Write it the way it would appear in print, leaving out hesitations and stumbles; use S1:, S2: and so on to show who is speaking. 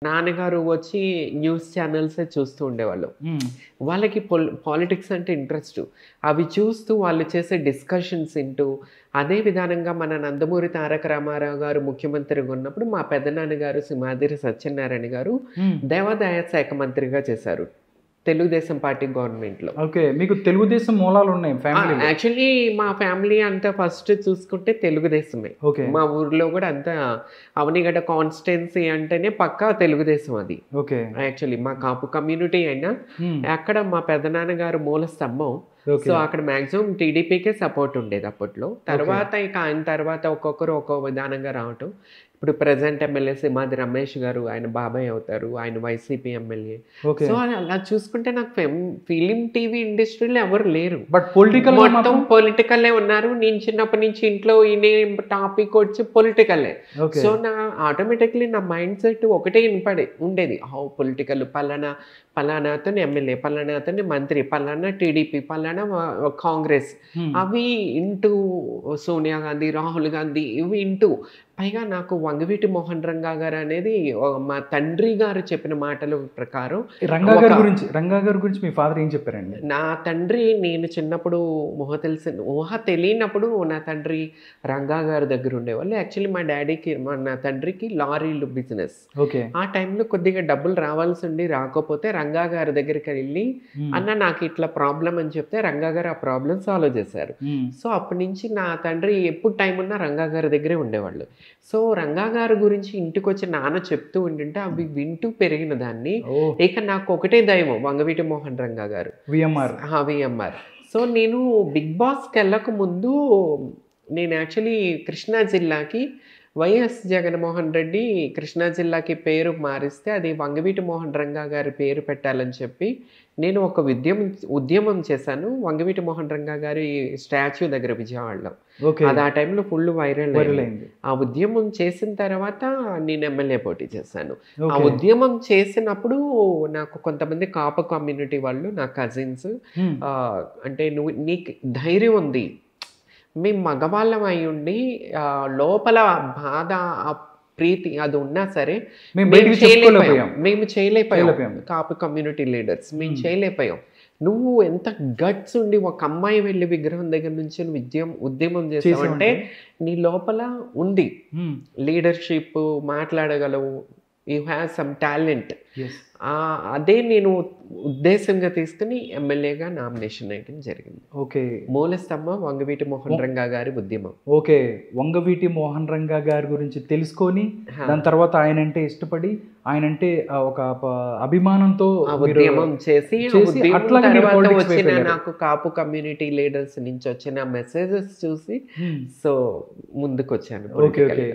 S1: నాన్నగారు వచ్చి న్యూస్ ఛానెల్సే చూస్తూ ఉండేవాళ్ళు.
S2: హ్మ్.
S1: వాళ్ళకి పాలిటిక్స్ అంటే ఇంట్రెస్టు. అవి చూస్తూ వాళ్ళు చేసే డిస్కషన్స్ ఇంటూ, అదే విధానంగా మన నందమూరి తారక రామారావు గారు ముఖ్యమంత్రిగా ఉన్నప్పుడు మా పెద్దనాన్నగారు సింహాద్రి సత్యనారాయణ గారు
S2: హ్మ్.
S1: దేవాదాయ శాఖ మంత్రిగా చేశారు. తెలుగుదేశం పార్టీ గవర్నమెంట్‌లో.
S2: ఓకే. మీకు తెలుగుదేశం మూలాలున్నాయి ఫ్యామిలీలో.
S1: యాక్చువల్లీ మా ఫ్యామిలీ అంతా ఫస్ట్ చూసుకుంటే తెలుగుదేశమే.
S2: ఓకే.
S1: మా ఊర్లో గూడా అంతా అవనిగడ్డ కాన్స్టిట్యుయెన్సీ అంటేనే పక్కా తెలుగుదేశం అది.
S2: ఓకే.
S1: యాక్చువల్లీ మా కాపు కమ్యూనిటీ అయినా
S2: హ్మ్.
S1: అక్కడ మా పెదనాన్నగారు మూల స్తంభం.
S2: ఓకే.
S1: సో, అక్కడ మాక్సిమం టీడీపీకే సపోర్ట్ ఉండేది అప్పట్లో. తర్వాత ఇక ఆయన తర్వాత ఒక్కొక్కరు ఒక్కో విధానంగా రావటం. ఇప్పుడు ప్రెజెంట్ ఎమ్మెల్యే సింహాద్రి రమేష్ గారు ఆయన బాబాయ్ అవుతారు. ఆయన వైసీపీ ఎమ్మెల్యే.
S2: ఓకే.
S1: సో, అలా చూసుకుంటే నాకు ఫిలిం టీవీ ఇండస్ట్రీలో ఎవరు లేరు.
S2: బట్ పొలిటికల్‌గా
S1: మొత్తం
S2: మాత్రం
S1: పొలిటికల్లే ఉన్నారు. నేను చిన్నప్పటి నుంచి ఇంట్లో ఇనే టాపిక్ వచ్చి పొలిటికల్లే.
S2: ఓకే.
S1: సో, ఆటోమేటిక్‌లీ నా మైండ్ సెట్ ఒకటే ఉండేది. పొలిటికల్ పలానా అతను ఎమ్మెల్యే, పలానా అతను మంత్రి, పలానా టీడీపీ, పలానా కాంగ్రెస్.
S2: హ్మ్.
S1: అవి ఇంటూ సోనియా గాంధీ, రాహుల్ గాంధీ ఇవి ఇంటూ పైగా నాకు వంగవీటి మోహన్ రంగా గారు అనేది మా తండ్రి గారు చెప్పిన మాటల ప్రకారం
S2: రంగా గారి గురించి మీ ఫాదర్ ఏం చెప్పారండి?
S1: నా తండ్రి నేను చిన్నప్పుడు ఊహ తెలియనప్పుడు నా తండ్రి రంగా గారి దగ్గర ఉండేవాళ్ళు. యాక్చువల్లీ మా డాడీకి నా తండ్రికి లారీలు బిజినెస్.
S2: ఓకే.
S1: ఆ టైంలో కొద్దిగా డబ్బులు రావాల్సి ఉండి రాకపోతే రంగా గారి దగ్గరికి వెళ్ళి అన్న నాకు ఇట్లా ప్రాబ్లం అని చెప్తే రంగా గారు ఆ ప్రాబ్లం సాల్వ్ చేశారు.
S2: హ్మ్.
S1: సో అప్పటి నుంచి నా తండ్రి ఎప్పుడు టైం ఉన్నా రంగా గారి దగ్గరే ఉండేవాళ్ళు. సో రంగా గారి గురించి ఇంటికి వచ్చి నాన్న చెప్తూ ఉంటుంటే అవి వింటూ పెరిగిన దాన్ని.
S2: ఓహ్!
S1: ఇక నాకు ఒకటే దైవం వంగవీటి మోహన్ రంగా గారు. విఎంఆర్. సో నేను బిగ్ బాస్కి వెళ్ళక ముందు నేను యాక్చువల్లీ కృష్ణా జిల్లాకి వైఎస్ జగన్మోహన్ రెడ్డి కృష్ణా జిల్లాకి పేరు మారిస్తే అది వంగవీటి మోహన్ రంగా గారి పేరు పెట్టాలని చెప్పి నేను ఒక ఉద్యమం చేశాను. వంగవీటి మోహన్ రంగా గారి స్టాచ్యూ దగ్గర విజయవాడలో.
S2: ఓకే.
S1: అది ఆ టైంలో ఫుల్ వైరల్
S2: అయింది.
S1: ఆ ఉద్యమం చేసిన తర్వాత నేను ఎమ్మెల్యే పోటీ చేశాను. ఆ
S2: ఓకే.
S1: ఉద్యమం చేసినప్పుడు నాకు కొంతమంది కాపు కమ్యూనిటీ వాళ్ళు నా కజిన్స్
S2: హ్మ్.
S1: అంటే నీకు ధైర్యం ఉంది, మేము మగవాళ్ళం అయి ఉండి లోపల బాధ ఆ ప్రీతి అది ఉన్నా సరే మేము చేయలేకపోయాం. కాపు కమ్యూనిటీ లీడర్స్ మేము చేయలేకపోయాం. నువ్వు ఎంత గట్స్ ఉండి ఒక అమ్మాయి వెళ్ళి విగ్రహం దగ్గర నుంచి ఉద్యమం చేసావంటే నీ లోపల ఉంది లీడర్షిప్, మాట్లాడగలవు, యూ హ్యావ్ సమ్ టాలెంట్. అదే నేను ఉద్దేశంగా తీసుకుని ఎమ్మెల్యేగా నామినేషన్ వేయడం జరిగింది.
S2: ఓకే.
S1: మూలస్తంభం వంగవీటి మోహన్ రంగా గారి ఉద్యమం.
S2: ఓకే. వంగవీటి మోహన్ రంగా గారి గురించి తెలుసుకొని దాని తర్వాత ఆయనంటే ఇష్టపడి ఆయనంటే ఒక అభిమానంతో
S1: ఉద్యమం చేసి తర్వాత వచ్చిన నాకు కాపు కమ్యూనిటీ లీడర్స్ నుంచి వచ్చిన మెసేజెస్ చూసి సో ముందుకు వచ్చాను.
S2: ఓకే. ఓకే.